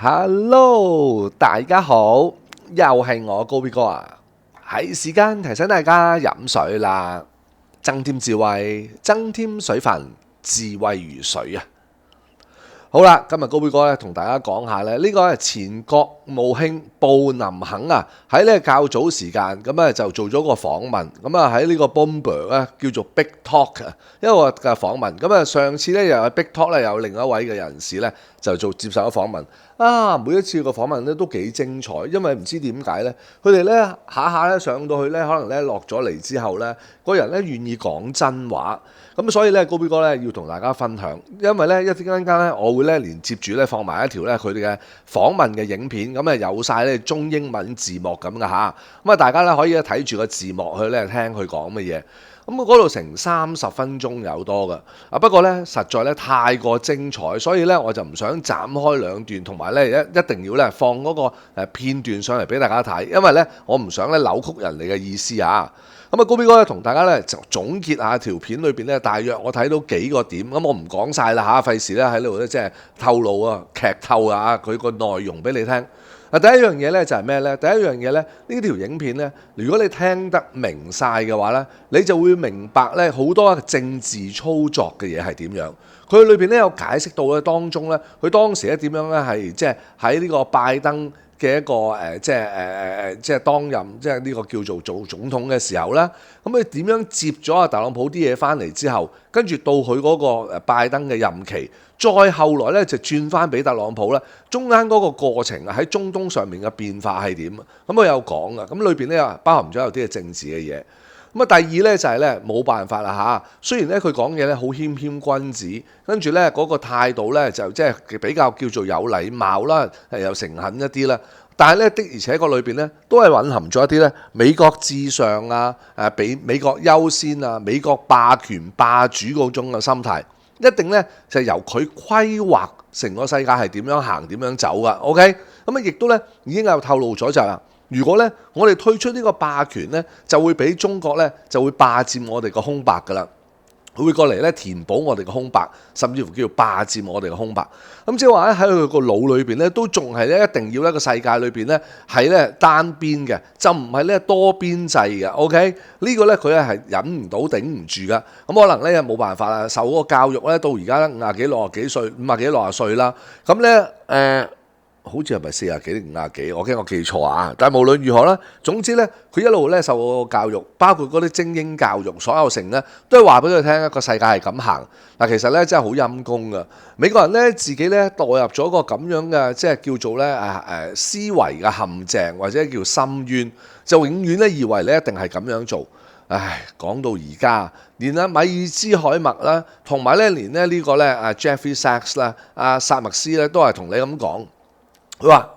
Hello，大家好，又係我高 B 哥啊！係時間提醒大家飲水啦，增添智慧，增添水分，智慧如水啊！好啦，今日高 B 哥咧同大家講下咧，呢個係前國務卿布林肯啊，喺呢較早時間咁啊就做咗個訪問，咁啊喺呢個 Bloomberg 咧叫做 Big Talk 啊一個嘅訪問，咁啊上次咧又係 Big Talk 咧有另一位嘅人士咧就接受咗訪問。每一次個訪問咧都幾精彩，因為唔知點解咧，佢哋咧下下咧上到去咧，可能咧落咗嚟之後咧，個人咧願意講真話，咁所以咧高 B 哥咧要同大家分享，因為咧一陣間咧我會咧連接住咧放埋一條咧佢哋嘅訪問嘅影片，咁啊有晒咧中英文字幕咁噶嚇，咁啊大家咧可以咧睇住個字幕去咧聽佢講乜嘢。咁嗰度成30分鐘有多㗎，不過咧實在咧太過精彩，所以咧我就唔想斬開兩段，同埋咧一定要咧放嗰個片段上嚟俾大家睇，因為咧我唔想咧扭曲人哋嘅意思啊。咁啊高 B 哥咧同大家咧就總結下條片裏邊咧，大約我睇到幾個點，咁我唔講晒啦嚇，費事咧喺度咧即係透露啊劇透啊佢個內容俾你聽。第一樣嘢咧就係咩咧？第一樣嘢咧，呢條影片咧，如果你聽得明晒嘅話咧，你就會明白咧好多政治操作嘅嘢係點樣。佢裏邊咧有解釋到咧當中咧，佢當時咧點樣咧係即係喺呢個拜登嘅一個即係當任即係呢個叫做總統嘅時候啦，咁佢點樣接咗阿特朗普啲嘢翻嚟之後，跟住到佢嗰個拜登嘅任期，再後來咧就轉翻俾特朗普咧，中間嗰個過程啊喺中東上面嘅變化係點？咁佢有講噶，咁裏邊咧包含咗有啲嘅政治嘅嘢。咁啊第二咧就係咧冇辦法啦嚇，雖然咧佢講嘢咧好謙君子，跟住咧嗰個態度咧就即係比較叫做有禮貌啦，又誠懇一啲啦。但係咧的而且確裏邊咧都係蘊含咗一啲咧美國至上啊，俾美國優先啊，美國霸權霸主嗰種嘅心態，一定咧就係由佢規劃成個世界係點樣行點樣走噶。OK， 咁啊亦都咧已經有透露咗就係話，如果咧我哋退出呢個霸權咧，就會俾中國咧就會霸佔我哋個空白噶啦。佢會過嚟咧填補我哋嘅空白，甚至乎叫做霸佔我哋嘅空白。咁即係話咧喺佢個腦裏邊咧，都仲係咧一定要一個世界裏邊咧係咧單邊嘅，就唔係咧多邊制嘅。OK， 呢個咧佢咧係忍唔到頂唔住噶。咁可能咧冇辦法啦，受嗰個教育咧到而家50幾60幾歲，50幾60歲啦。咁咧好似係咪40幾定50幾？我驚我記錯啊！但係無論如何啦，總之咧，佢一路咧受個教育，包括嗰啲精英教育，所有成咧都係話俾佢聽一個世界係咁行。嗱，其實咧真係好陰功噶。美國人咧自己咧墮入咗個咁樣嘅即係叫做咧思維嘅陷阱，或者叫深淵，就永遠咧以為咧一定係咁樣做。唉，講到而家，連米爾茲海默啦，同埋咧連呢個咧Jeffrey Sachs 啦，薩默斯咧都係同你咁講。佢話：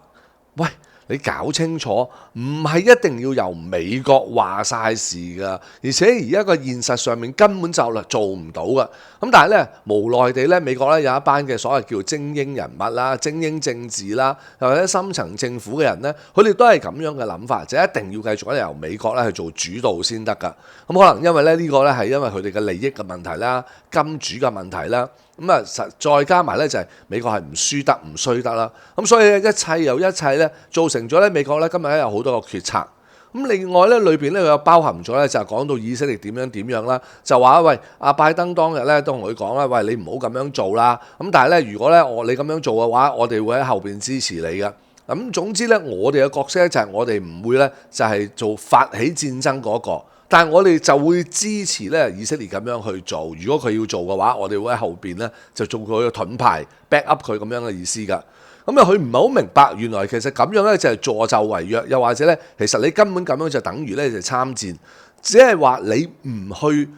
喂，你搞清楚，唔係一定要由美國話晒事噶，而且而家個現實上面根本就做唔到噶。咁但係咧，無奈地咧，美國咧有一班嘅所謂叫精英人物啦、精英政治啦，又或者深層政府嘅人咧，佢哋都係咁樣嘅諗法，就一定要繼續由美國咧去做主導先得噶。咁可能因為咧呢個咧係因為佢哋嘅利益嘅問題啦、金主嘅問題啦。咁啊，再加埋咧就係美國係唔輸得唔衰得啦，咁所以一切又一切咧，造成咗咧美國咧今日咧有好多個決策。咁另外咧裏邊咧又包含咗咧就係講到以色列點樣啦，就話喂阿拜登當日咧都同佢講啦，喂你唔好咁樣做啦。咁但係咧如果咧你咁樣做嘅話，我哋會喺後邊支持你嘅。咁總之咧我哋嘅角色咧就係我哋唔會咧就係做發起戰爭嗰個。但係我哋就會支持咧以色列咁樣去做，如果佢要做嘅話，我哋會喺後邊咧就做佢嘅盾牌 back up 佢咁樣嘅意思㗎。咁啊，佢唔係好明白，原來其實咁樣咧就係助紂為虐，又或者咧其實你根本咁樣就等於咧就參戰，只係話你唔去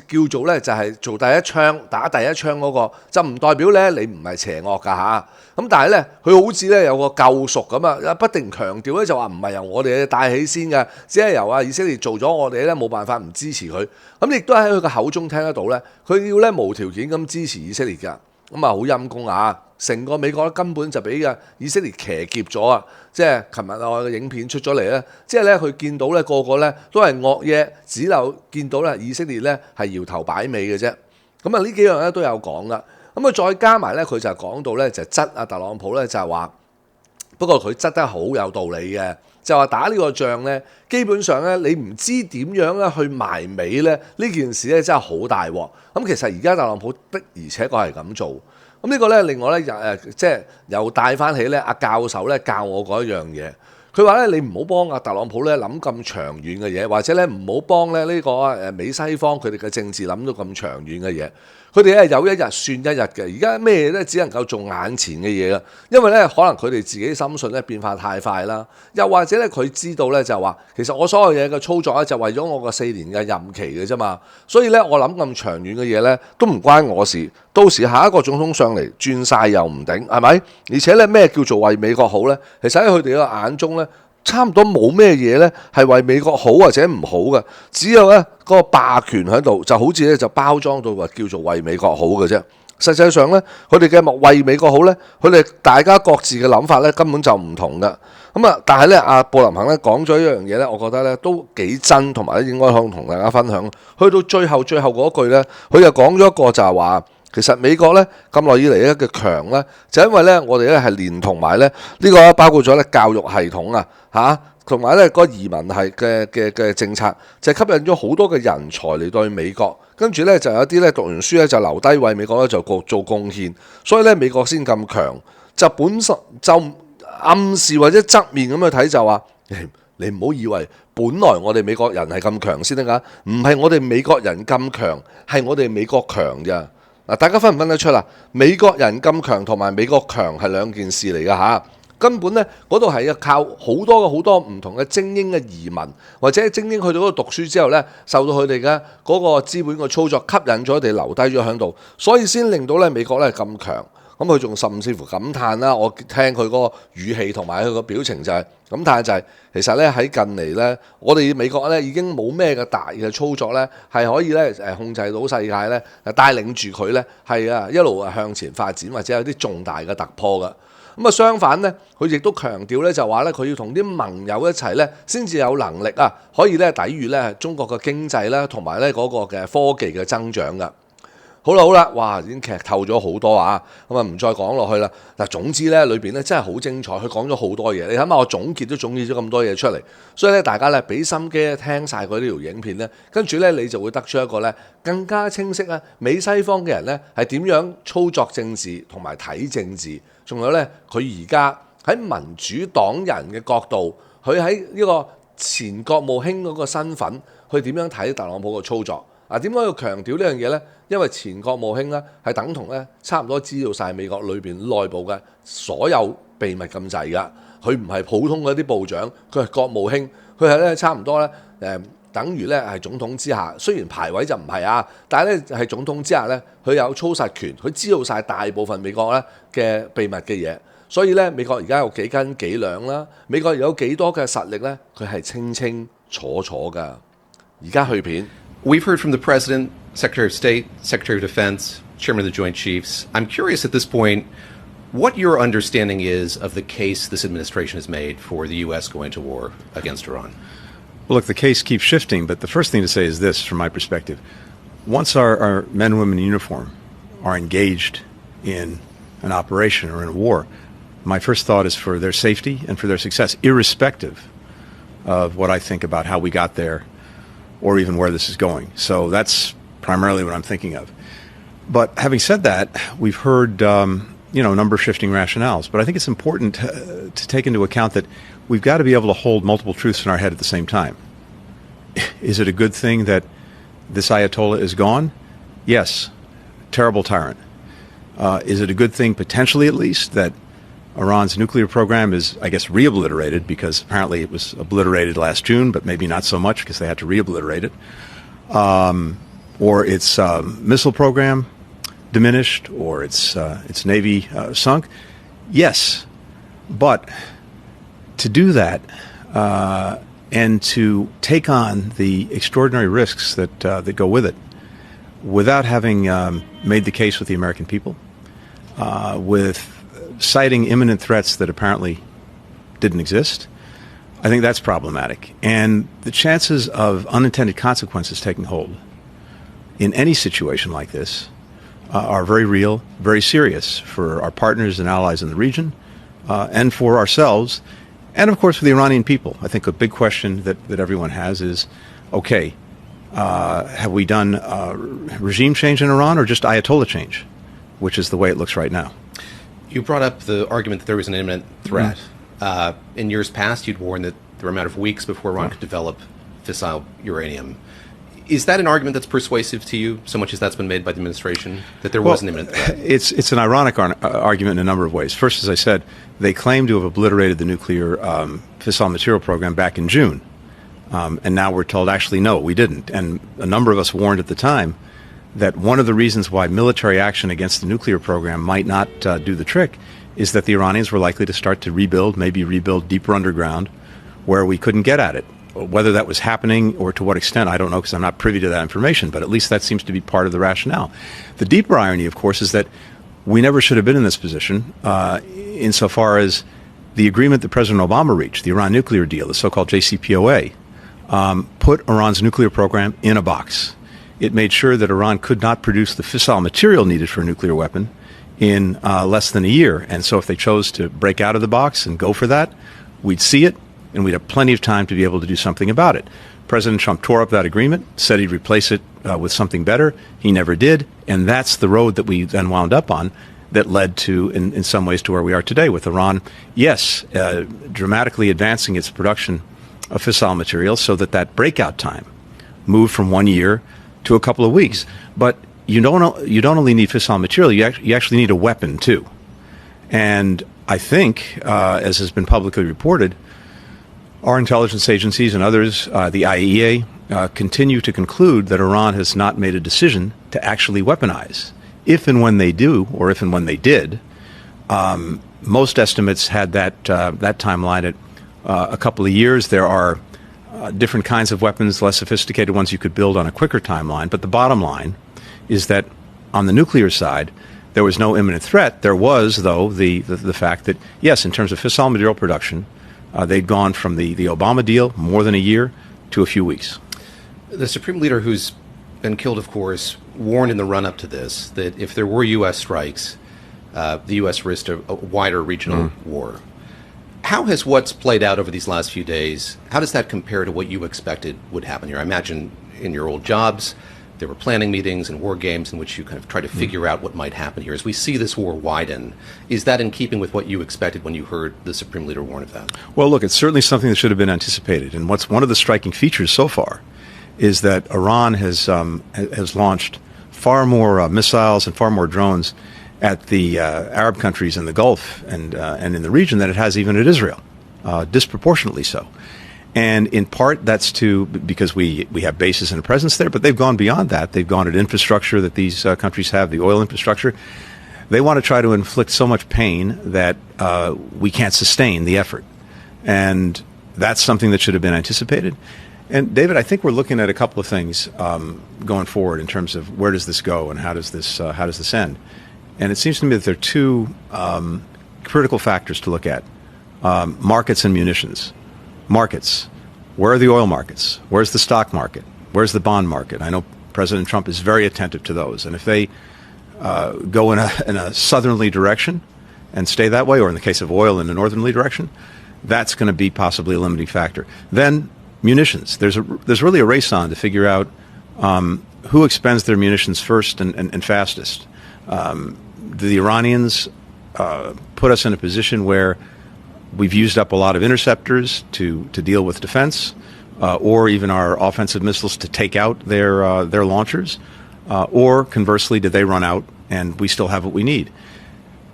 叫做咧就係做第一槍打第一槍嗰個，就唔代表咧你唔係邪惡㗎嚇。咁但係咧佢好似咧有個救贖咁啊，不定強調咧就話唔係由我哋帶起先嘅，只係由以色列做咗，我哋咧冇辦法唔支持佢。咁亦都喺佢嘅口中聽得到咧，佢要咧無條件咁支持以色列㗎。咁啊好陰功啊！成個美國咧根本就俾以色列騎劫咗啊！即係琴日我嘅影片出咗嚟咧，即係咧佢見到咧個個咧都係惡嘢，只有見到咧以色列咧係搖頭擺尾嘅啫。咁啊呢幾樣咧都有講啦。咁啊再加埋咧佢就講到咧就質特朗普咧就係話不過佢質得好有道理嘅，就話打呢個仗呢，基本上呢，你唔知點樣咧去埋尾呢，呢件事呢真係好大鑊。咁其實而家特朗普的而且確係咁做。咁呢個呢，另外呢，即係又帶翻起呢阿教授呢教我嗰一樣嘢。佢話咧：你唔好幫阿特朗普咧諗咁長遠嘅嘢，或者咧唔好幫咧呢個美西方佢哋嘅政治諗到咁長遠嘅嘢。佢哋咧有一日算一日嘅，而家咩咧只能夠做眼前嘅嘢啦。因為咧可能佢哋自己深信咧變化太快啦，又或者咧佢知道咧就話其實我所有嘢嘅操作咧就為咗我個4年嘅任期嘅啫嘛。所以咧我諗咁長遠嘅嘢咧都唔關我事。到時下一個總統上嚟轉晒又唔頂，係咪？而且咧咩叫做為美國好咧？其實喺佢哋嘅眼中咧，差唔多冇咩嘢咧係為美國好或者唔好嘅，只有咧嗰個霸權喺度，就好似咧就包裝到話叫做為美國好嘅啫。實際上咧，佢哋嘅為美國好咧，佢哋大家各自嘅諗法咧根本就唔同嘅。但係咧阿布林肯咧講咗一樣嘢咧，我覺得咧都幾真，同埋咧應該可以同大家分享。去到最後嗰句咧，佢又講咗一個就係話，其實美國咧咁耐以嚟咧嘅強咧，就因為咧我哋咧係連同埋咧呢個包括咗咧教育系統啊同埋咧嗰個移民係嘅政策，就吸引咗好多嘅人才嚟到美國，跟住咧就有啲咧讀完書咧就留低為美國咧就做貢獻，所以咧美國先咁強。就本身就暗示或者側面咁去睇就話，你唔好以為本來我哋美國人係咁強先得㗎，唔係我哋美國人咁強，係我哋美國強咋。嗱，大家分唔分得出啦？美國人咁強同埋美國強係兩件事嚟㗎嚇。根本咧嗰度係要靠好多唔同嘅精英嘅移民，或者精英去到嗰度讀書之後咧，受到佢哋嘅嗰個資本嘅操作吸引咗佢哋留低咗喺度，所以先令到咧美國咧咁強。咁佢仲甚至乎感嘆啦，我聽佢嗰個語氣同埋佢個表情就係感嘆就係其實咧喺近嚟咧，我哋美國咧已經冇咩嘅大嘅操作咧係可以咧控制到世界咧，帶領住佢咧係一路向前發展，或者有啲重大嘅突破㗎。相反咧，佢亦都強調咧就話咧，佢要同啲盟友一齊咧，先至有能力可以咧抵禦咧中國嘅經濟啦，同埋咧嗰個嘅科技嘅增長㗎。好啦，哇！已經劇透咗好多唔再講落去啦。嗱，總之咧裏邊咧真係好精彩，佢講咗好多嘢。你睇下我總結咗咁多嘢出嚟，所以咧大家咧俾心機聽晒佢呢條影片咧，跟住咧你就會得出一個咧更加清晰美西方嘅人咧係點樣操作政治同埋睇政治，仲有咧佢而家喺民主黨人嘅角度，佢喺呢個前國務卿嗰個身份，佢點樣睇特朗普嘅操作？點解要強調呢樣嘢呢？因為前國務卿咧係等同咧差唔多知道晒美國裏邊內部嘅所有秘密咁滯㗎。佢唔係普通嗰啲部長，佢係國務卿，佢係咧差唔多咧等於咧係總統之下。雖然排位就唔係但係咧係總統之下咧，佢有操實權，佢知道晒大部分美國咧嘅秘密嘅嘢。所以咧美國而家有幾斤幾兩啦，美國有幾多嘅實力咧，佢係清清楚楚㗎。而家去片。We've heard from the President, Secretary of State, Secretary of Defense, Chairman of the Joint Chiefs. I'm curious at this point what your understanding is of the case this administration has made for the U.S. going to war against Iran. Well, look, the case keeps shifting, but the first thing to say is this, from my perspective. Once our men and women in uniform are engaged in an operation or in a war, my first thought is for their safety and for their success, irrespective of what I think about how we got there or even where this is going. So that's primarily what I'm thinking of. But having said that, we've heard a number of shifting rationales. But I think it's important to take into account that we've got to be able to hold multiple truths in our head at the same time. Is it a good thing that this Ayatollah is gone? Yes. Terrible tyrant. Is it a good thing, potentially at least, that Iran's nuclear program is, I guess, re-obliterated, because apparently it was obliterated last June, but maybe not so much because they had to re-obliterate it. Or its missile program diminished, or its Navy sunk. Yes, but to do that and to take on the extraordinary risks that go with it, without having made the case with the American people, with citing imminent threats that apparently didn't exist, I think that's problematic. And the chances of unintended consequences taking hold in any situation like this are very real, very serious for our partners and allies in the region, and for ourselves, and of course for the Iranian people. I think a big question that everyone has is, okay, have we done regime change in Iran or just Ayatollah change, which is the way it looks right now? You brought up the argument that there was an imminent threat. In years past, you'd warned that there were a matter of weeks before Iran could develop fissile uranium. Is that an argument that's persuasive to you, so much as that's been made by the administration, that there was an imminent threat? It's an ironic argument in a number of ways. First, as I said, they claim to have obliterated the nuclear fissile material program back in June. And now we're told, actually, no, we didn't. And a number of us warned at the time that one of the reasons why military action against the nuclear program might not do the trick is that the Iranians were likely to start to rebuild, maybe rebuild deeper underground, where we couldn't get at it. Whether that was happening or to what extent, I don't know, because I'm not privy to that information, but at least that seems to be part of the rationale. The deeper irony, of course, is that we never should have been in this position insofar as the agreement that President Obama reached, the Iran nuclear deal, the so-called JCPOA, put Iran's nuclear program in a box. It made sure that Iran could not produce the fissile material needed for a nuclear weapon in less than a year. And so if they chose to break out of the box and go for that, we'd see it, and we'd have plenty of time to be able to do something about it. President Trump tore up that agreement, said he'd replace it with something better. He never did, and that's the road that we then wound up on that led to, in some ways, to where we are today with Iran, yes, dramatically advancing its production of fissile material so that breakout time moved from 1 year to a couple of weeks. But you don't only need fissile material, you actually need a weapon, too. And I think, as has been publicly reported, our intelligence agencies and others, the IAEA, continue to conclude that Iran has not made a decision to actually weaponize. If and when they do, or if and when they did, most estimates had that timeline at a couple of years. There are different kinds of weapons, less sophisticated ones you could build on a quicker timeline. But the bottom line is that on the nuclear side, there was no imminent threat. There was, though, the fact that, yes, in terms of fissile material production, they'd gone from the Obama deal, more than a year, to a few weeks. The Supreme Leader, who's been killed, of course, warned in the run-up to this that if there were U.S. strikes, the U.S. risked a wider regional war. How has what's played out over these last few days, how does that compare to what you expected would happen here? I imagine in your old jobs, there were planning meetings and war games in which you kind of try to figure out what might happen here. As we see this war widen, is that in keeping with what you expected when you heard the Supreme Leader warn of that? Well, look, it's certainly something that should have been anticipated. And what's one of the striking features so far is that Iran has launched far more missiles and far more drones at the Arab countries in the Gulf and in the region than it has even at Israel, disproportionately so. And in part, that's because we have bases and a presence there, but they've gone beyond that. They've gone at infrastructure that these countries have, the oil infrastructure. They want to try to inflict so much pain that we can't sustain the effort. And that's something that should have been anticipated. And David, I think we're looking at a couple of things going forward in terms of where does this go and how does this end. And it seems to me that there are two critical factors to look at: markets and munitions. Markets. Where are the oil markets? Where's the stock market? Where's the bond market? I know President Trump is very attentive to those. And if they go in a southerly direction and stay that way, or in the case of oil, in a northerly direction, that's going to be possibly a limiting factor. Then munitions. There's really a race on to figure out who expends their munitions first and fastest. The Iranians put us in a position where we've used up a lot of interceptors to deal with defense, or even our offensive missiles to take out their launchers, or conversely, did they run out and we still have what we need?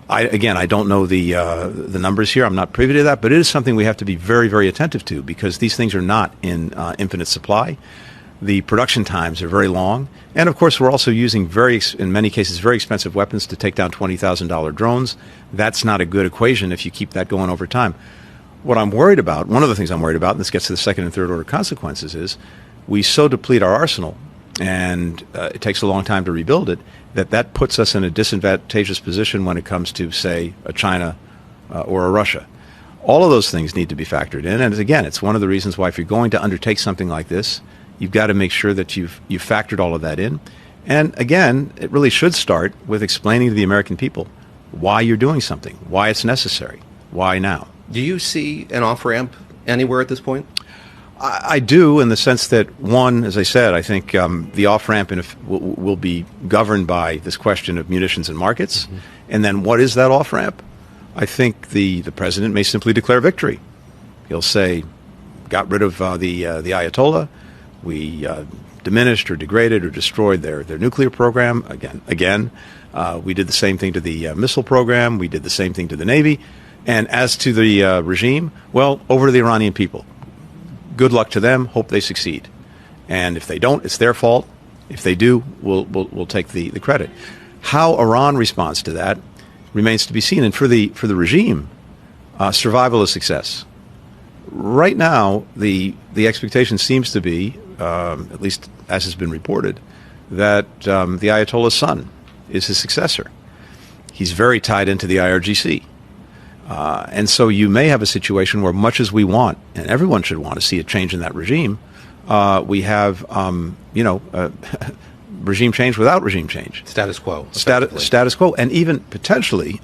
I don't know the numbers here. I'm not privy to that, but it is something we have to be very, very attentive to, because these things are not in infinite supply. The production times are very long. And, of course, we're also using in many cases, very expensive weapons to take down $20,000 drones. That's not a good equation if you keep that going over time. What I'm worried about, one of the things I'm worried about, and this gets to the second and third order consequences, is we so deplete our arsenal, and it takes a long time to rebuild it, that puts us in a disadvantageous position when it comes to, say, a China or a Russia. All of those things need to be factored in. And, again, it's one of the reasons why if you're going to undertake something like this, you've got to make sure that you've factored all of that in. And again, it really should start with explaining to the American people why you're doing something, why it's necessary, Why now? Do you see an off-ramp anywhere at this point? I do, in the sense that, one, as I said, I think the off-ramp will be governed by this question of munitions and markets. Mm-hmm. And then what is that off-ramp? I think the president may simply declare victory. He'll say, got rid of the Ayatollah. We diminished or degraded or destroyed their nuclear program. Again, we did the same thing to the missile program. We did the same thing to the Navy. And as to the regime, well, over to the Iranian people. Good luck to them. Hope they succeed. And if they don't, it's their fault. If they do, we'll take the credit. How Iran responds to that remains to be seen. And for the regime, survival is success. Right now, the expectation seems to be, at least as has been reported, that the Ayatollah's son is his successor. He's very tied into the IRGC. And so you may have a situation where, much as we want, and everyone should want to see a change in that regime, we have, regime change without regime change. Status quo. Status quo, and even potentially,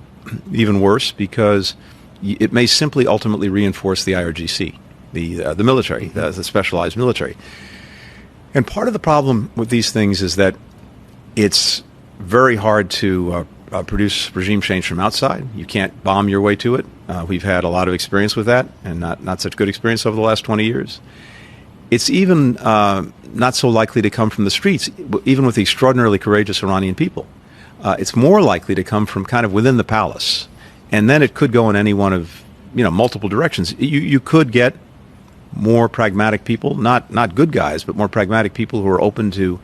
even worse, because it may simply ultimately reinforce the IRGC, the military, the specialized military. And part of the problem with these things is that it's very hard to produce regime change from outside. You can't bomb your way to it. We've had a lot of experience with that, and not such good experience over the last 20 years. It's even not so likely to come from the streets, even with the extraordinarily courageous Iranian people. It's more likely to come from kind of within the palace. And then it could go in any one of, multiple directions. You could get more pragmatic people, not good guys, but more pragmatic people who are open to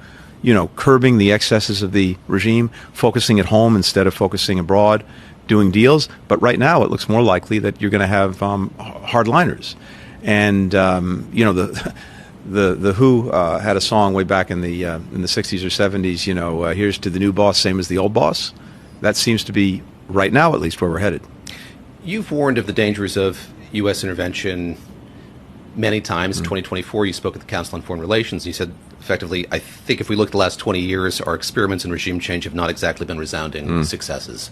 curbing the excesses of the regime, focusing at home instead of focusing abroad, doing deals. But right now, it looks more likely that you're going to have hardliners. And the Who had a song way back in the 60s or 70s. Here's to the new boss, same as the old boss. That seems to be right now, at least, where we're headed. You've warned of the dangers of U.S. intervention many times. In 2024, you spoke at the Council on Foreign Relations. You said, effectively, I think if we look at the last 20 years, our experiments in regime change have not exactly been resounding successes.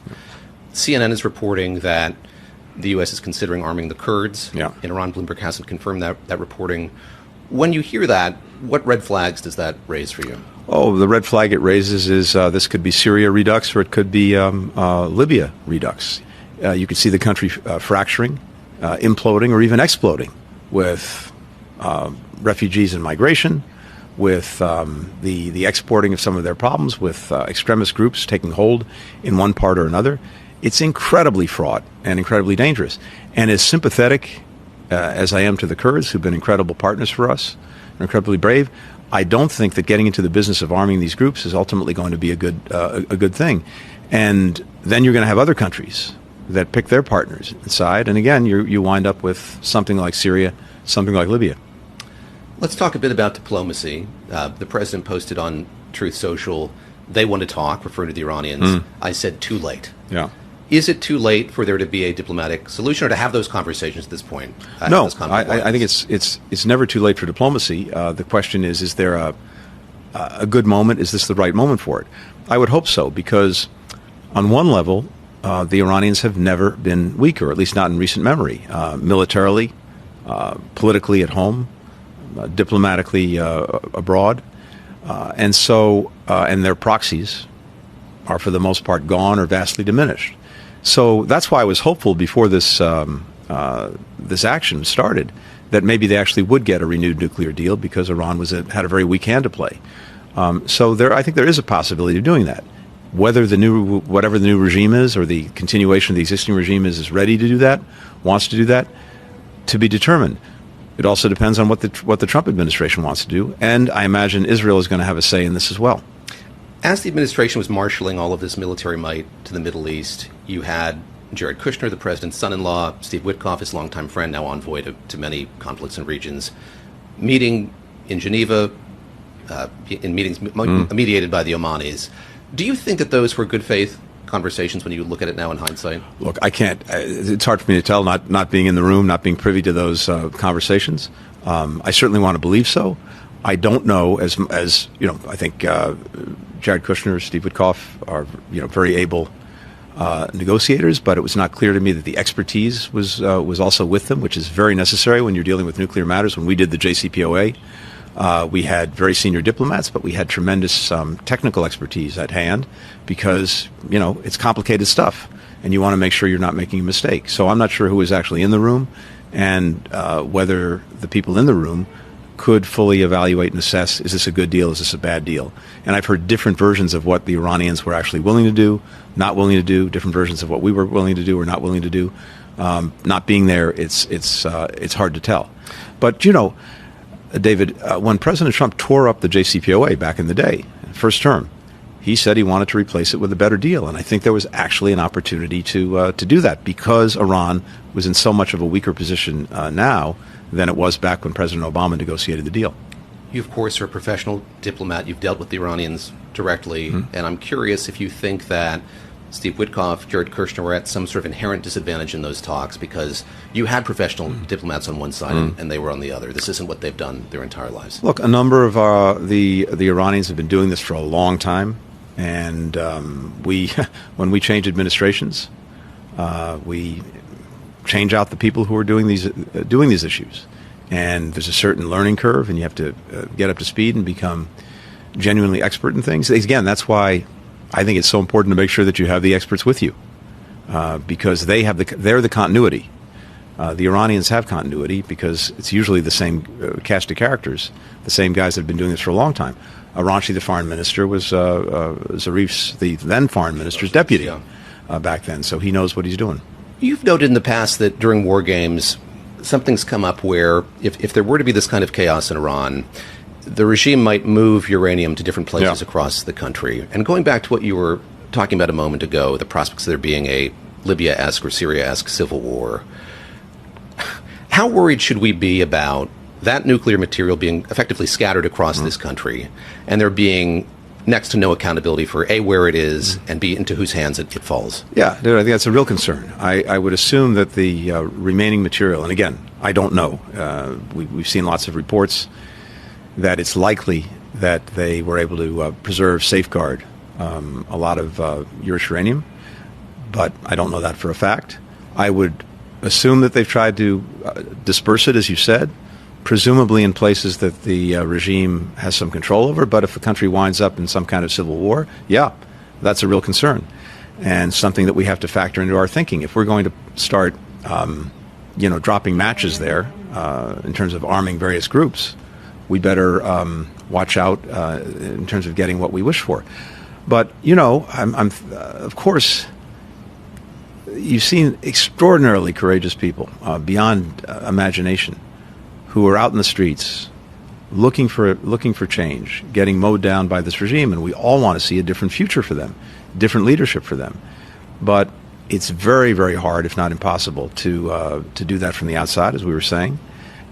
CNN is reporting that the U.S. is considering arming the Kurds. Yeah. In Iran, Bloomberg hasn't confirmed that reporting. When you hear that, what red flags does that raise for you? Oh, the red flag it raises is this could be Syria redux, or it could be Libya redux. You could see the country fracturing, imploding, or even exploding with refugees and migration, with the exporting of some of their problems, with extremist groups taking hold in one part or another. It's incredibly fraught and incredibly dangerous. And as sympathetic as I am to the Kurds, who've been incredible partners for us, and incredibly brave, I don't think that getting into the business of arming these groups is ultimately going to be a good thing. And then you're going to have other countries that pick their partners inside, and again, you wind up with something like Syria, something like Libya. Let's talk a bit about diplomacy. The president posted on Truth Social, they want to talk, referring to the Iranians. I said too late. Yeah. Is it too late for there to be a diplomatic solution, or to have those conversations at this point? No, I think it's never too late for diplomacy. The question is there a good moment? Is this the right moment for it? I would hope so, because on one level, the Iranians have never been weaker, at least not in recent memory, militarily, politically at home, diplomatically abroad. And their proxies are for the most part gone or vastly diminished. So that's why I was hopeful before this action started that maybe they actually would get a renewed nuclear deal, because Iran had a very weak hand to play. I think there is a possibility of doing that. Whatever the new regime is, or the continuation of the existing regime is ready to do that, wants to do that, to be determined. It also depends on what the Trump administration wants to do, and I imagine Israel is going to have a say in this as well. As the administration was marshaling all of this military might to the Middle East, you had Jared Kushner, the president's son-in-law, Steve Witkoff, his longtime friend, now envoy to many conflicts and regions, meeting in Geneva, in meetings mediated by the Omanis. Do you think that those were good faith conversations when you look at it now in hindsight? Look, I can't. It's hard for me to tell, not being in the room, not being privy to those conversations. I certainly want to believe so. I don't know, as I think Jared Kushner, Steve Witkoff are very able negotiators, but it was not clear to me that the expertise was also with them, which is very necessary when you're dealing with nuclear matters. When we did the JCPOA, we had very senior diplomats, but we had tremendous technical expertise at hand because, it's complicated stuff, and you want to make sure you're not making a mistake. So I'm not sure who was actually in the room and whether the people in the room could fully evaluate and assess, is this a good deal, is this a bad deal? And I've heard different versions of what the Iranians were actually willing to do, not willing to do, different versions of what we were willing to do or not willing to do. Not being there, it's hard to tell. But, David, when President Trump tore up the JCPOA back in the day, first term, he said he wanted to replace it with a better deal. And I think there was actually an opportunity to do that because Iran was in so much of a weaker position now than it was back when President Obama negotiated the deal. You, of course, are a professional diplomat. You've dealt with the Iranians directly. And I'm curious if you think that Steve Witkoff, Jared Kushner were at some sort of inherent disadvantage in those talks because you had professional diplomats on one side and they were on the other. This isn't what they've done their entire lives. Look, a number of the Iranians have been doing this for a long time. And when we change administrations, we change out the people who are doing these issues. And there's a certain learning curve, and you have to get up to speed and become genuinely expert in things. Again, that's why I think it's so important to make sure that you have the experts with you, because they're the continuity. The Iranians have continuity because it's usually the same cast of characters, the same guys that have been doing this for a long time. Aranchi, the foreign minister, was Zarif's, the then foreign minister's deputy back then, so he knows what he's doing. You've noted in the past that during war games, something's come up where if there were to be this kind of chaos in Iran, the regime might move uranium to different places across the country. And going back to what you were talking about a moment ago, the prospects of there being a Libya-esque or Syria-esque civil war, how worried should we be about that nuclear material being effectively scattered across this country and there being next to no accountability for A, where it is, and B, into whose hands it falls? Yeah, dude, I think that's a real concern. I would assume that the remaining material, and again, I don't know, we've seen lots of reports that it's likely that they were able to preserve, safeguard a lot of uranium, but I don't know that for a fact. I would assume that they've tried to disperse it, as you said, presumably in places that the regime has some control over. But if the country winds up in some kind of civil war, that's a real concern and something that we have to factor into our thinking. If we're going to start, dropping matches there in terms of arming various groups, we better watch out in terms of getting what we wish for. But, I'm of course, you've seen extraordinarily courageous people beyond imagination who are out in the streets looking for change, getting mowed down by this regime, and we all want to see a different future for them, different leadership for them. But it's very, very hard, if not impossible, to do that from the outside, as we were saying.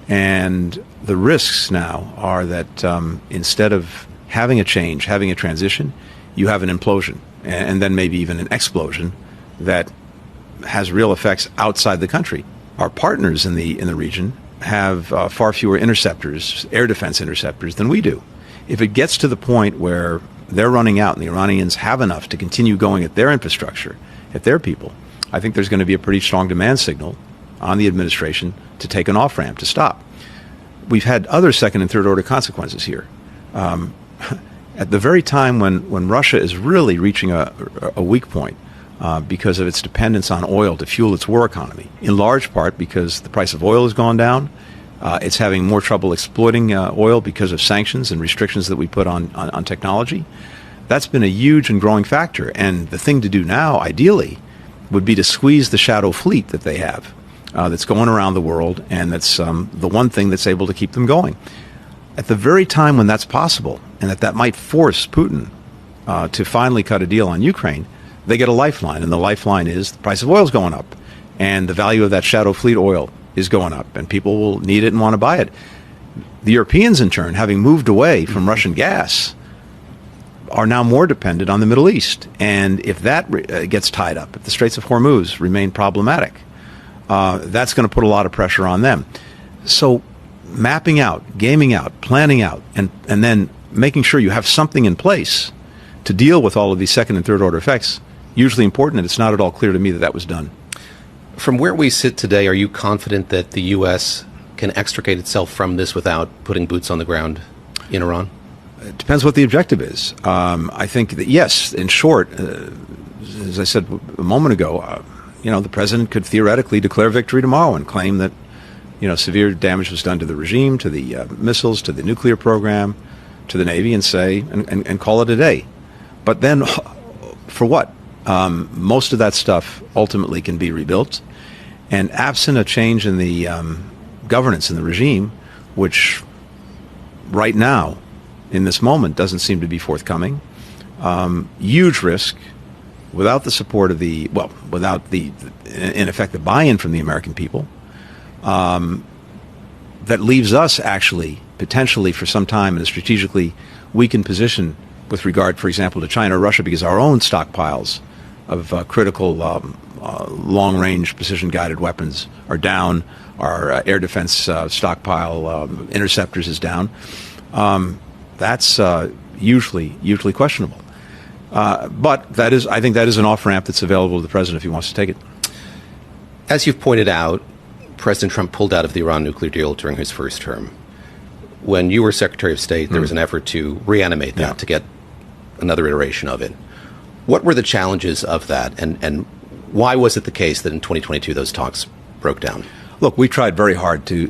And the risks now are that instead of having a change, having a transition, you have an implosion, and then maybe even an explosion that has real effects outside the country. Our partners in the region have far fewer interceptors, air defense interceptors, than we do. If it gets to the point where they're running out and the Iranians have enough to continue going at their infrastructure, at their people, I think there's going to be a pretty strong demand signal on the administration to take an off-ramp, to stop. We've had other second and third order consequences here. At the very time when Russia is really reaching a weak point, because of its dependence on oil to fuel its war economy, in large part because the price of oil has gone down. It's having more trouble exploiting oil because of sanctions and restrictions that we put on technology. That's been a huge and growing factor. And the thing to do now, ideally, would be to squeeze the shadow fleet that they have that's going around the world, and that's the one thing that's able to keep them going. At the very time when that's possible, and that might force Putin to finally cut a deal on Ukraine, they get a lifeline, and the lifeline is the price of oil is going up, and the value of that shadow fleet oil is going up, and people will need it and want to buy it. The Europeans, in turn, having moved away from Russian gas, are now more dependent on the Middle East. And if that gets tied up, if the Straits of Hormuz remain problematic, that's going to put a lot of pressure on them. So mapping out, gaming out, planning out, and then making sure you have something in place to deal with all of these second and third order effects hugely important, and it's not at all clear to me that that was done. From where we sit today, are you confident that the U.S. can extricate itself from this without putting boots on the ground in Iran? It depends what the objective is. I think that, yes, in short, as I said a moment ago, the president could theoretically declare victory tomorrow and claim that, severe damage was done to the regime, to the missiles, to the nuclear program, to the Navy, and say, and call it a day. But then, for what? Most of that stuff ultimately can be rebuilt. And absent a change in the governance in the regime, which right now, in this moment, doesn't seem to be forthcoming, huge risk, without the support of without in effect, the buy-in from the American people, that leaves us actually potentially for some time in a strategically weakened position with regard, for example, to China or Russia, because our own stockpiles of critical long-range precision-guided weapons are down. Our air defense stockpile interceptors is down. That's hugely questionable. But I think that is an off-ramp that's available to the president if he wants to take it. As you've pointed out, President Trump pulled out of the Iran nuclear deal during his first term. When you were Secretary of State, there was an effort to reanimate that, to get another iteration of it. What were the challenges of that, and why was it the case that in 2022 those talks broke down? Look, we tried very hard to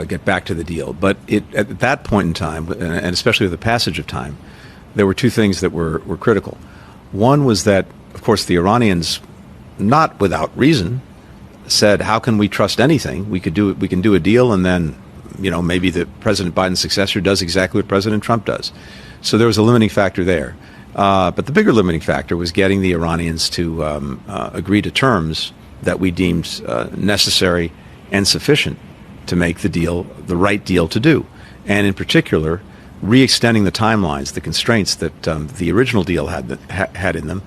get back to the deal, but at that point in time, and especially with the passage of time, there were two things that were critical. One was that, of course, the Iranians, not without reason, said, "How can we trust anything? We can do a deal, and then, maybe the President Biden's successor does exactly what President Trump does." So there was a limiting factor there. But the bigger limiting factor was getting the Iranians to agree to terms that we deemed necessary and sufficient to make the deal the right deal to do. And in particular, re-extending the timelines, the constraints that the original deal had in them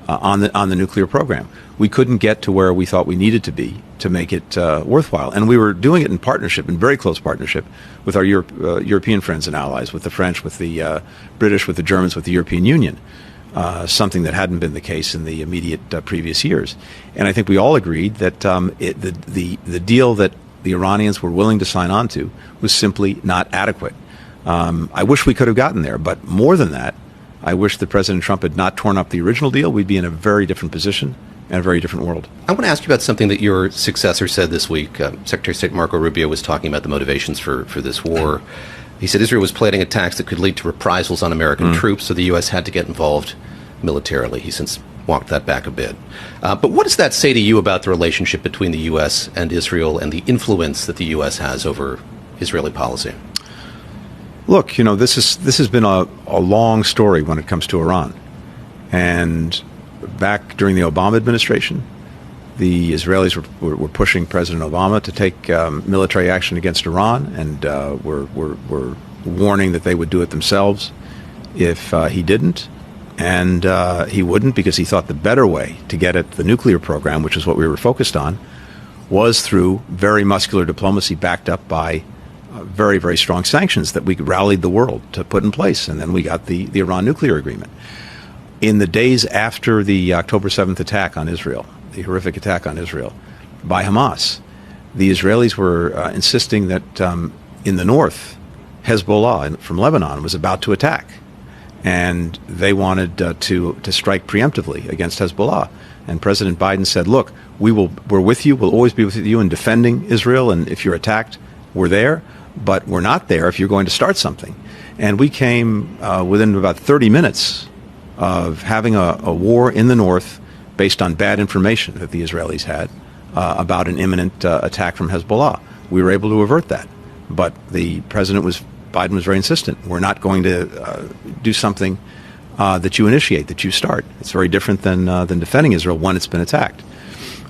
on the nuclear program. We couldn't get to where we thought we needed to be to make it worthwhile. And we were doing it in partnership, in very close partnership, with our European friends and allies, with the French, with the British, with the Germans, with the European Union, something that hadn't been the case in the immediate previous years. And I think we all agreed that the deal that the Iranians were willing to sign on to was simply not adequate. I wish we could have gotten there, but more than that, I wish that President Trump had not torn up the original deal. We'd be in a very different position and a very different world. I want to ask you about something that your successor said this week. Secretary of State Marco Rubio was talking about the motivations for this war. He said Israel was planning attacks that could lead to reprisals on American troops, so the U.S. had to get involved militarily. He since walked that back a bit. But what does that say to you about the relationship between the U.S. and Israel and the influence that the U.S. has over Israeli policy? Look, this has been a long story when it comes to Iran. And back during the Obama administration, the Israelis were pushing President Obama to take military action against Iran, and were warning that they would do it themselves if he didn't. And he wouldn't, because he thought the better way to get at the nuclear program, which is what we were focused on, was through very muscular diplomacy backed up by very, very strong sanctions that we rallied the world to put in place. And then we got the Iran nuclear agreement. In the days after the October 7th attack on Israel, the horrific attack on Israel by Hamas, the Israelis were insisting that in the north, Hezbollah from Lebanon was about to attack. And they wanted to strike preemptively against Hezbollah. And President Biden said, look, we're with you, we'll always be with you in defending Israel, and if you're attacked, we're there, but we're not there if you're going to start something. And we came within about 30 minutes of having a war in the north based on bad information that the Israelis had about an imminent attack from Hezbollah. We were able to avert that. But Biden was very insistent. We're not going to do something that you initiate, that you start. It's very different than defending Israel when it's been attacked.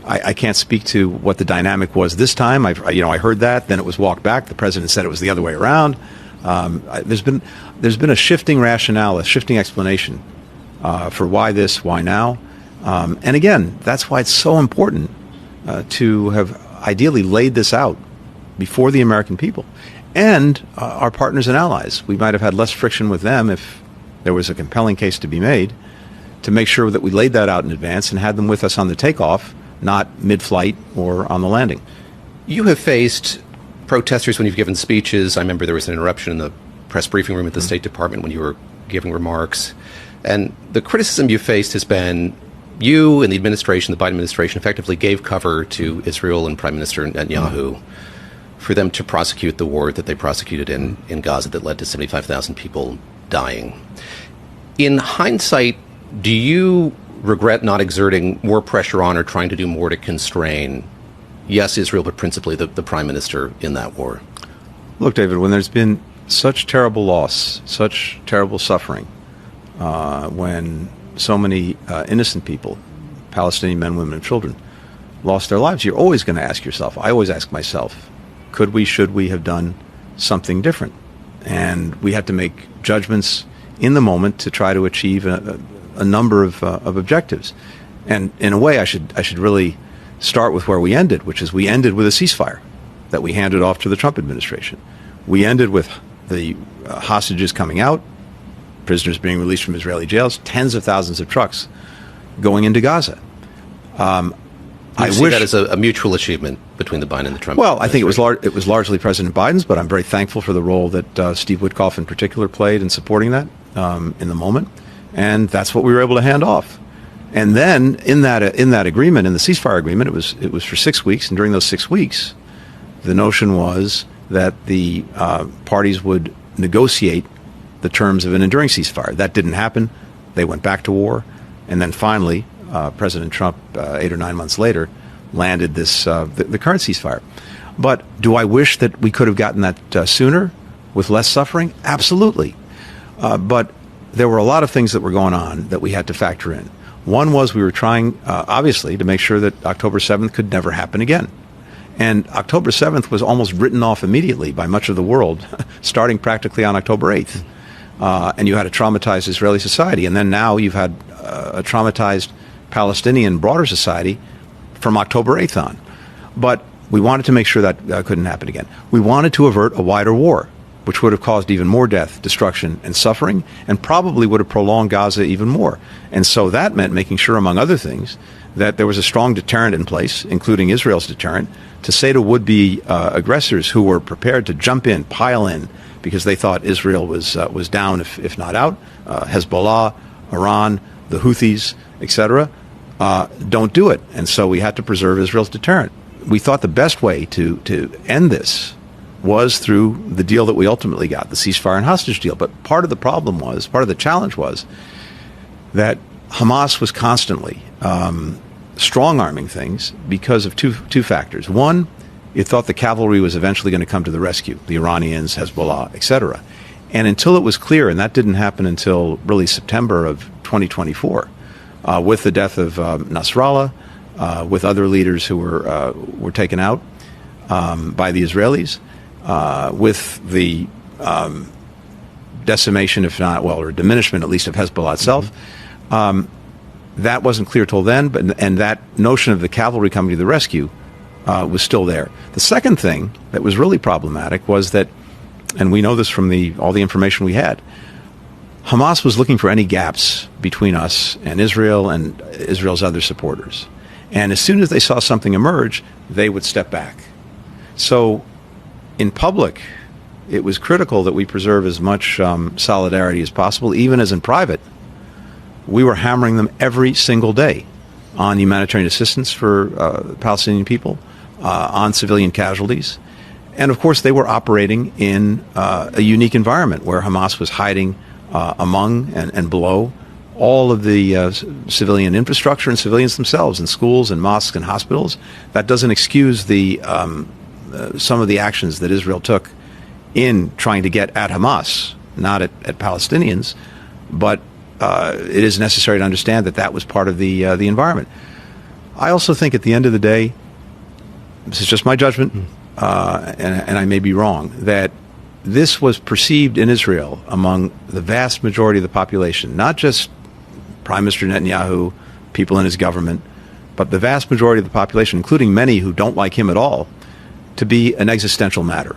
I can't speak to what the dynamic was this time. I heard that. Then it was walked back. The president said it was the other way around. There's been a shifting rationale, a shifting explanation for why this, why now. And again, that's why it's so important to have ideally laid this out before the American people and our partners and allies. We might have had less friction with them if there was a compelling case to be made to make sure that we laid that out in advance and had them with us on the takeoff, not mid-flight or on the landing. You have faced protesters when you've given speeches. I remember there was an interruption in the press briefing room at the State Department when you were giving remarks. And the criticism you faced has been you and the administration, the Biden administration, effectively gave cover to Israel and Prime Minister Netanyahu for them to prosecute the war that they prosecuted in Gaza that led to 75,000 people dying. In hindsight, do you regret not exerting more pressure on or trying to do more to constrain, yes, Israel, but principally the Prime Minister in that war? Look, David, when there's been such terrible loss, such terrible suffering, when so many innocent people, Palestinian men, women, and children, lost their lives, you're always going to ask yourself, I always ask myself, could we, should we have done something different? And we had to make judgments in the moment to try to achieve a number of objectives. And in a way, I should really start with where we ended, which is we ended with a ceasefire that we handed off to the Trump administration. We ended with the hostages coming out, prisoners being released from Israeli jails, tens of thousands of trucks going into Gaza. I see that as a mutual achievement between the Biden and the Trump. Well, I think it was largely President Biden's, but I'm very thankful for the role that Steve Witkoff in particular played in supporting that in the moment, and that's what we were able to hand off. And then in that agreement, in the ceasefire agreement, it was for 6 weeks, and during those 6 weeks, the notion was that the parties would negotiate the terms of an enduring ceasefire. That didn't happen. They went back to war, and then finally, President Trump, 8 or 9 months later, landed this the current ceasefire. But do I wish that we could have gotten that sooner with less suffering? Absolutely. But there were a lot of things that were going on that we had to factor in. One was we were trying, obviously, to make sure that October 7th could never happen again. And October 7th was almost written off immediately by much of the world, starting practically on October 8th. And you had a traumatized Israeli society. And then now you've had a traumatized Palestinian broader society from October 8th on. But we wanted to make sure that couldn't happen again. We wanted to avert a wider war, which would have caused even more death, destruction, and suffering, and probably would have prolonged Gaza even more. And so that meant making sure, among other things, that there was a strong deterrent in place, including Israel's deterrent, to say to would-be aggressors who were prepared to jump in, pile in, because they thought Israel was down, if not out, Hezbollah, Iran, the Houthis, etc., don't do it. And so we had to preserve Israel's deterrent. We thought the best way to end this was through the deal that we ultimately got, the ceasefire and hostage deal. But part of the problem was, part of the challenge was, that Hamas was constantly strong-arming things because of two factors. One, it thought the cavalry was eventually going to come to the rescue, the Iranians, Hezbollah, etc. And until it was clear, and that didn't happen until really September of 2024, with the death of Nasrallah, with other leaders who were taken out by the Israelis, with the decimation, if not, well, or diminishment at least of Hezbollah itself. That wasn't clear till then, and that notion of the cavalry coming to the rescue was still there. The second thing that was really problematic was that, and we know this from all the information we had, Hamas was looking for any gaps between us and Israel's other supporters. And as soon as they saw something emerge, they would step back. So in public, it was critical that we preserve as much solidarity as possible, even as in private. We were hammering them every single day on humanitarian assistance for Palestinian people, on civilian casualties. And of course, they were operating in a unique environment where Hamas was hiding among and below all of the civilian infrastructure and civilians themselves in schools and mosques and hospitals. That doesn't excuse some of the actions that Israel took in trying to get at Hamas, not at Palestinians, but it is necessary to understand that was part of the environment. I also think at the end of the day, this is just my judgment, and I may be wrong, that this was perceived in Israel among the vast majority of the population, not just Prime Minister Netanyahu, people in his government, but the vast majority of the population, including many who don't like him at all, to be an existential matter.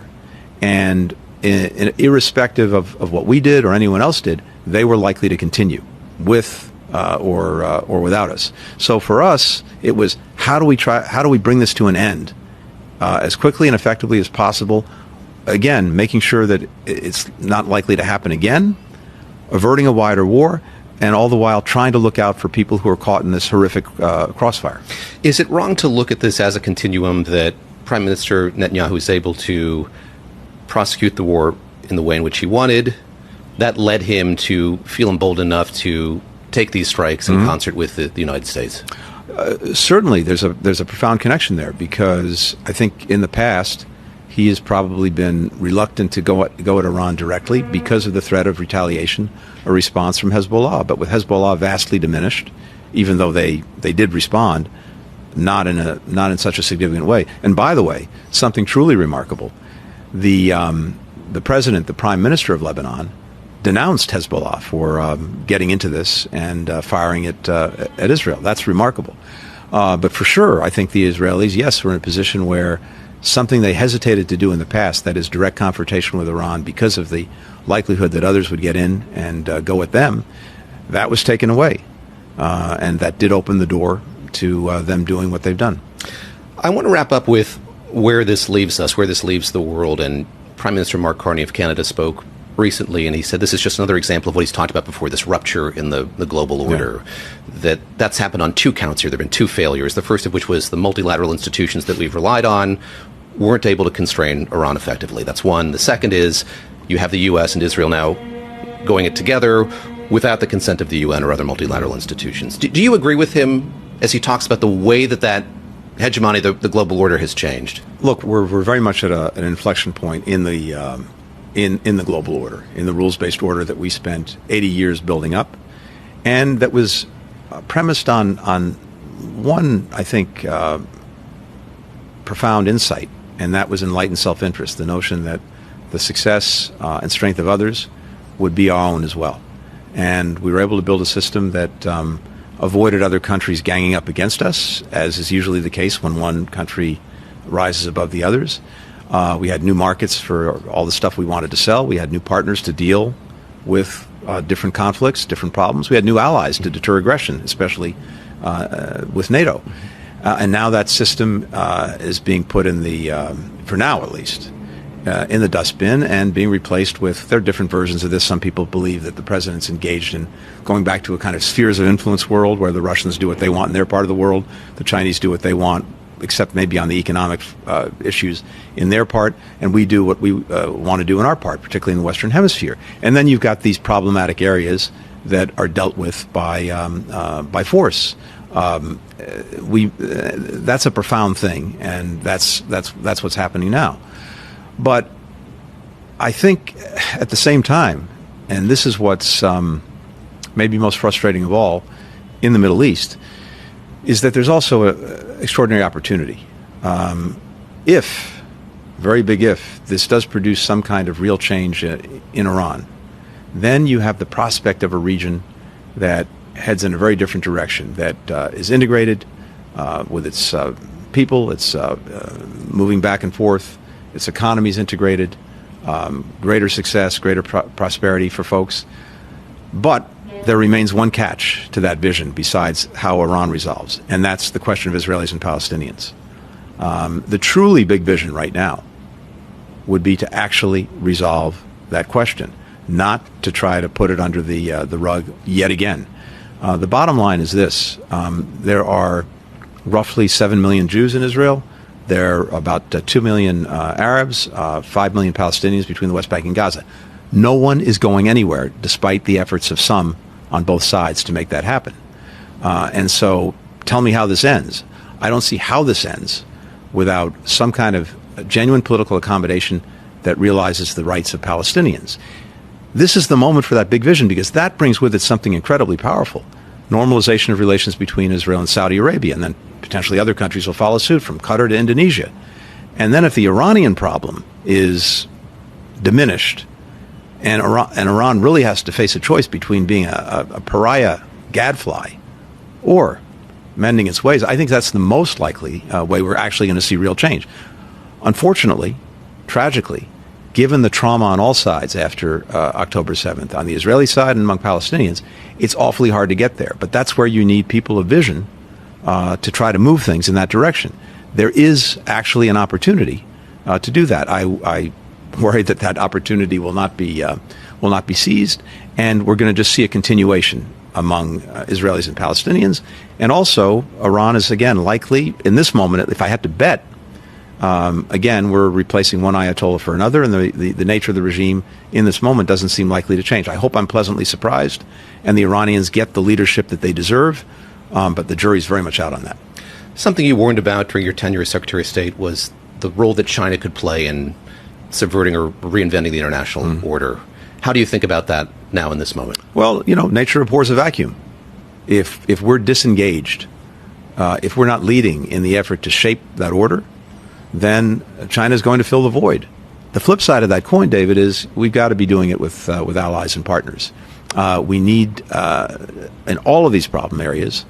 And irrespective of what we did or anyone else did, they were likely to continue with or without us. So for us, it was how do we bring this to an end as quickly and effectively as possible? Again, making sure that it's not likely to happen again, averting a wider war, and all the while trying to look out for people who are caught in this horrific crossfire. Is it wrong to look at this as a continuum that Prime Minister Netanyahu is able to prosecute the war in the way in which he wanted? That led him to feel emboldened enough to take these strikes in concert with the United States. Certainly, there's a profound connection there, because I think in the past he has probably been reluctant to go at Iran directly because of the threat of retaliation, a response from Hezbollah. But with Hezbollah vastly diminished, even though they did respond, not in such a significant way. And by the way, something truly remarkable: the president, the prime minister of Lebanon, denounced Hezbollah for getting into this and firing it at Israel. That's remarkable. But for sure, I think the Israelis, yes, were in a position where something they hesitated to do in the past, that is direct confrontation with Iran because of the likelihood that others would get in and go at them, that was taken away. And that did open the door to them doing what they've done. I want to wrap up with where this leaves us, where this leaves the world. And Prime Minister Mark Carney of Canada spoke recently, and he said this is just another example of what he's talked about before, this rupture in the global order. Yeah. That's happened on two counts here. There have been two failures, the first of which was the multilateral institutions that we've relied on weren't able to constrain Iran effectively. That's one. The second is you have the U.S. and Israel now going it together without the consent of the UN or other multilateral institutions. Do you agree with him as he talks about the way that hegemony, the global order, has changed? Look, we're very much at an inflection point in the global order, in the rules-based order that we spent 80 years building up, and that was premised on one, I think, profound insight, and that was enlightened self-interest, the notion that the success and strength of others would be our own as well. And we were able to build a system that avoided other countries ganging up against us, as is usually the case when one country rises above the others. We had new markets for all the stuff we wanted to sell. We had new partners to deal with different conflicts, different problems. We had new allies to deter aggression, especially with NATO. And now that system is being put in the, for now at least, in the dustbin and being replaced with, there are different versions of this. Some people believe that the president's engaged in going back to a kind of spheres of influence world where the Russians do what they want in their part of the world, the Chinese do what they want, except maybe on the economic issues in their part, and we do what we want to do in our part, particularly in the Western Hemisphere. And then you've got these problematic areas that are dealt with by force. That's a profound thing, and that's what's happening now. But I think at the same time, and this is what's maybe most frustrating of all in the Middle East, is that there's also an extraordinary opportunity. If, very big if, this does produce some kind of real change in Iran, then you have the prospect of a region that heads in a very different direction, that is integrated with its people, it's moving back and forth, its economy is integrated, greater success, greater prosperity for folks. But there remains one catch to that vision besides how Iran resolves, and that's the question of Israelis and Palestinians. The truly big vision right now would be to actually resolve that question, not to try to put it under the rug yet again. The bottom line is this. There are roughly 7 million Jews in Israel. There are about 2 million Arabs, 5 million Palestinians between the West Bank and Gaza. No one is going anywhere, despite the efforts of some on both sides to make that happen. And so tell me how this ends. I don't see how this ends without some kind of genuine political accommodation that realizes the rights of Palestinians. This is the moment for that big vision, because that brings with it something incredibly powerful. Normalization of relations between Israel and Saudi Arabia, and then potentially other countries will follow suit, from Qatar to Indonesia. And then if the Iranian problem is diminished, and Iran really has to face a choice between being a pariah gadfly or mending its ways, I think that's the most likely way we're actually going to see real change. Unfortunately, tragically, given the trauma on all sides after October 7th, on the Israeli side and among Palestinians, it's awfully hard to get there. But that's where you need people of vision to try to move things in that direction. There is actually an opportunity to do that. I worry that that opportunity will not be seized, and we're going to just see a continuation among Israelis and Palestinians. And also, Iran is, again, likely, in this moment, if I had to bet, again, we're replacing one Ayatollah for another, and the nature of the regime in this moment doesn't seem likely to change. I hope I'm pleasantly surprised, and the Iranians get the leadership that they deserve, but the jury's very much out on that. Something you warned about during your tenure as Secretary of State was the role that China could play in subverting or reinventing the international order. How do you think about that now in this moment? Well, nature abhors a vacuum. If we're disengaged, if we're not leading in the effort to shape that order, then China is going to fill the void. The flip side of that coin, David, is we've got to be doing it with allies and partners. We need, in all of these problem areas,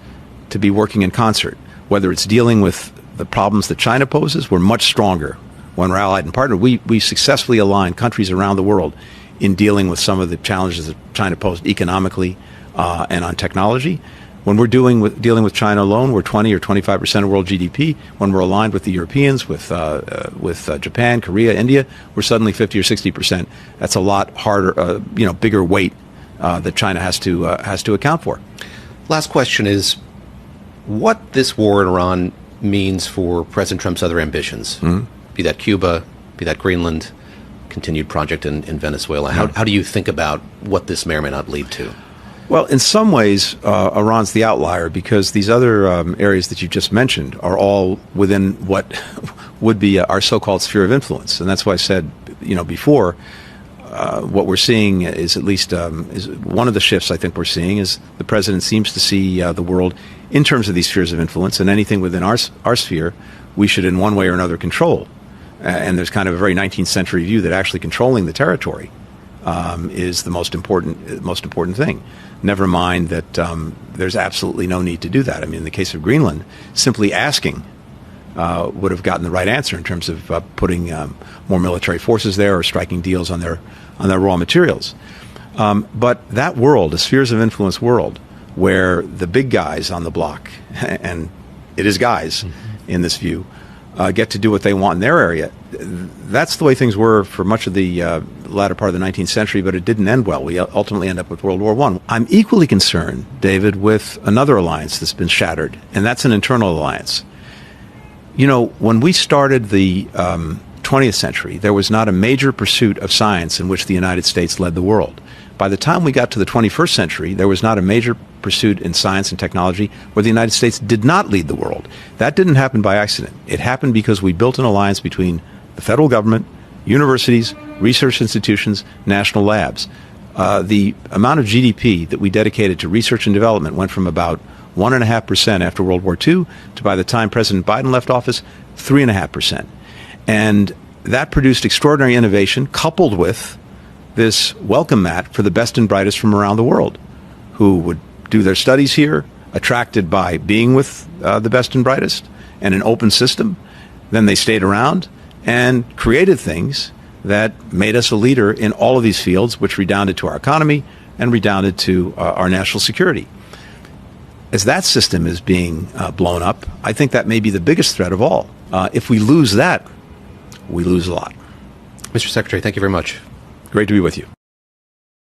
to be working in concert. Whether it's dealing with the problems that China poses, we're much stronger when we're allied and partnered. We successfully align countries around the world in dealing with some of the challenges that China posed economically and on technology. When we're dealing with China alone, we're 20 or 25% of world GDP. When we're aligned with the Europeans, with Japan, Korea, India, we're suddenly 50 or 60%. That's a lot harder, bigger weight that China has to account for. Last question is, what this war in Iran means for President Trump's other ambitions, be that Cuba, be that Greenland, continued project in Venezuela. How do you think about what this may or may not lead to? Well, in some ways, Iran's the outlier because these other areas that you just mentioned are all within what would be our so-called sphere of influence. And that's why I said, before, what we're seeing is at least is one of the shifts I think we're seeing is the president seems to see the world in terms of these spheres of influence, and anything within our sphere we should in one way or another control. And there's kind of a very 19th century view that actually controlling the territory is the most important thing. Never mind that there's absolutely no need to do that. I mean, in the case of Greenland, simply asking would have gotten the right answer in terms of putting more military forces there or striking deals on their raw materials. But that world, the spheres of influence world, where the big guys on the block, and it is guys in this view, get to do what they want in their area. That's the way things were for much of the latter part of the 19th century, but it didn't end well. We ultimately end up with World War I. I'm equally concerned, David, with another alliance that's been shattered, and that's an internal alliance. When we started the 20th century, there was not a major pursuit of science in which the United States led the world. By the time we got to the 21st century, there was not a major pursuit in science and technology where the United States did not lead the world. That didn't happen by accident. It happened because we built an alliance between the federal government, universities, research institutions, national labs. The amount of GDP that we dedicated to research and development went from about 1.5% after World War II to, by the time President Biden left office, 3.5%. And that produced extraordinary innovation coupled with this welcome mat for the best and brightest from around the world who would do their studies here, attracted by being with the best and brightest and an open system. Then they stayed around and created things that made us a leader in all of these fields, which redounded to our economy and redounded to our national security. As that system is being blown up, I think that may be the biggest threat of all. If we lose that, we lose a lot. Mr. Secretary, thank you very much. Great to be with you.